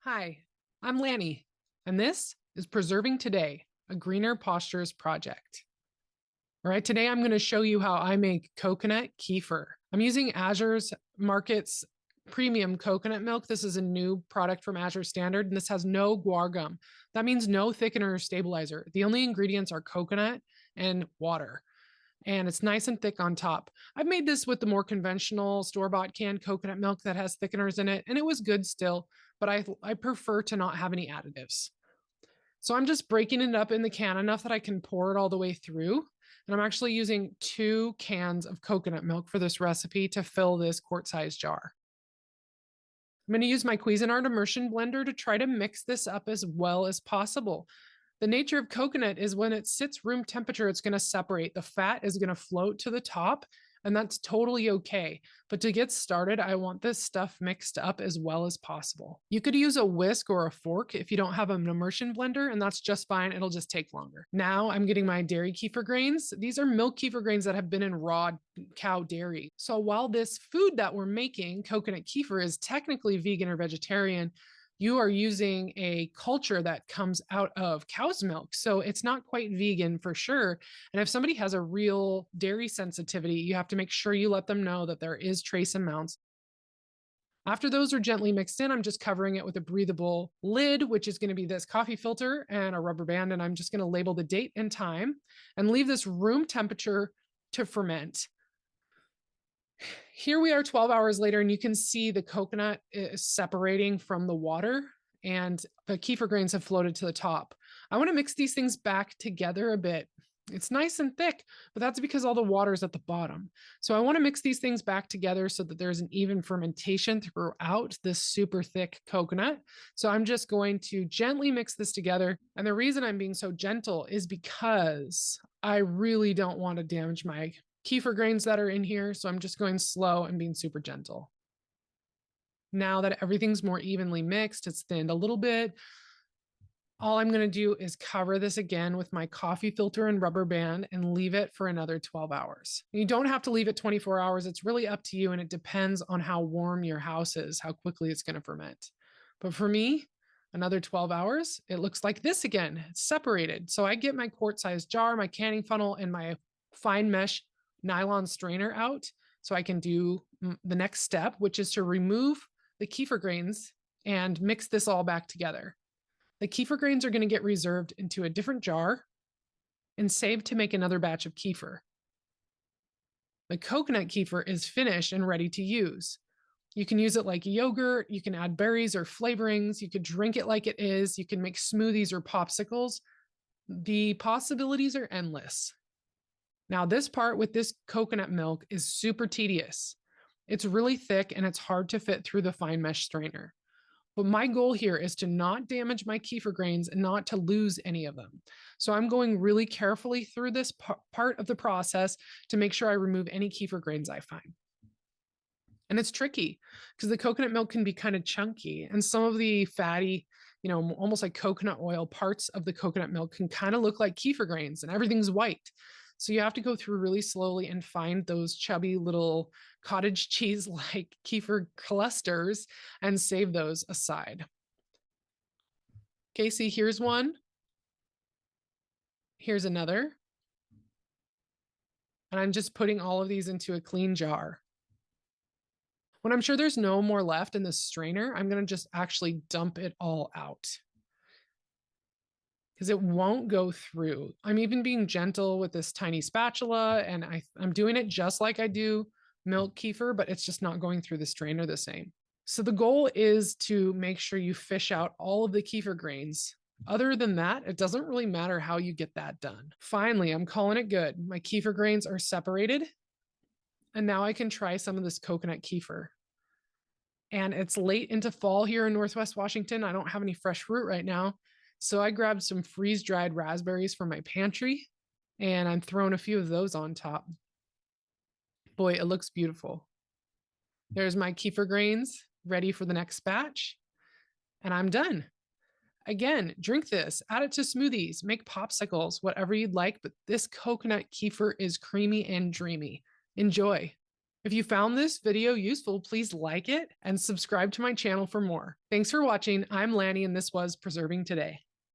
Hi, I'm Lanny, and this is Preserving Today, a Greener Postures project. All right, today I'm going to show you how I make coconut kefir. I'm using Azure's Market's premium coconut milk. This is a new product from Azure Standard, and this has no guar gum. That means no thickener or stabilizer. The only ingredients are coconut and water, and it's nice and thick on top. I've made this with the more conventional store-bought canned coconut milk that has thickeners in it, and it was good still, but I prefer to not have any additives. So I'm just breaking it up in the can enough that I can pour it all the way through. And I'm actually using 2 cans of coconut milk for this recipe to fill this quart-sized jar. I'm going to use my Cuisinart immersion blender to try to mix this up as well as possible. The nature of coconut is when it sits room temperature, it's going to separate. The fat is going to float to the top, and that's totally okay. But to get started, I want this stuff mixed up as well as possible. You could use a whisk or a fork if you don't have an immersion blender, and that's just fine. It'll just take longer. Now I'm getting my dairy kefir grains. These are milk kefir grains that have been in raw cow dairy. So while this food that we're making, coconut kefir, is technically vegan or vegetarian, you are using a culture that comes out of cow's milk. So it's not quite vegan for sure. And if somebody has a real dairy sensitivity, you have to make sure you let them know that there is trace amounts. After those are gently mixed in, I'm just covering it with a breathable lid, which is going to be this coffee filter and a rubber band. And I'm just going to label the date and time and leave this room temperature to ferment. Here we are 12 hours later, and you can see the coconut is separating from the water and the kefir grains have floated to the top. I want to mix these things back together a bit. It's nice and thick, but that's because all the water is at the bottom. So I want to mix these things back together so that there's an even fermentation throughout this super thick coconut. So I'm just going to gently mix this together. And the reason I'm being so gentle is because I really don't want to damage my kefir grains that are in here. So I'm just going slow and being super gentle. Now that everything's more evenly mixed, it's thinned a little bit. All I'm going to do is cover this again with my coffee filter and rubber band and leave it for another 12 hours. You don't have to leave it 24 hours. It's really up to you, and it depends on how warm your house is, how quickly it's going to ferment. But for me, another 12 hours, it looks like this again. It's separated. So I get my quart-sized jar, my canning funnel, and my fine mesh nylon strainer out so I can do the next step, which is to remove the kefir grains and mix this all back together. The kefir grains are going to get reserved into a different jar and saved to make another batch of kefir. The coconut kefir is finished and ready to use. You can use it like yogurt, you can add berries or flavorings, you could drink it like it is, you can make smoothies or popsicles. The possibilities are endless. Now, this part with this coconut milk is super tedious. It's really thick and it's hard to fit through the fine mesh strainer. But my goal here is to not damage my kefir grains and not to lose any of them. So I'm going really carefully through this part of the process to make sure I remove any kefir grains I find. And it's tricky because the coconut milk can be kind of chunky, and some of the fatty, almost like coconut oil parts of the coconut milk can kind of look like kefir grains, and everything's white. So you have to go through really slowly and find those chubby little cottage cheese like kefir clusters and save those aside. Okay, see, here's one. Here's another. And I'm just putting all of these into a clean jar. When I'm sure there's no more left in this strainer, I'm going to just actually dump it all out, because it won't go through. I'm even being gentle with this tiny spatula, and I'm doing it just like I do milk kefir, but it's just not going through the strainer the same. So the goal is to make sure you fish out all of the kefir grains. Other than that, it doesn't really matter how you get that done. Finally, I'm calling it good. My kefir grains are separated, and now I can try some of this coconut kefir. And it's late into fall here in Northwest Washington. I don't have any fresh fruit right now. So I grabbed some freeze-dried raspberries from my pantry, and I'm throwing a few of those on top. Boy, it looks beautiful. There's my kefir grains ready for the next batch, and I'm done. Again, drink this, add it to smoothies, make popsicles, whatever you'd like, but this coconut kefir is creamy and dreamy. Enjoy. If you found this video useful, please like it and subscribe to my channel for more. Thanks for watching. I'm Lanny, and this was Preserving Today.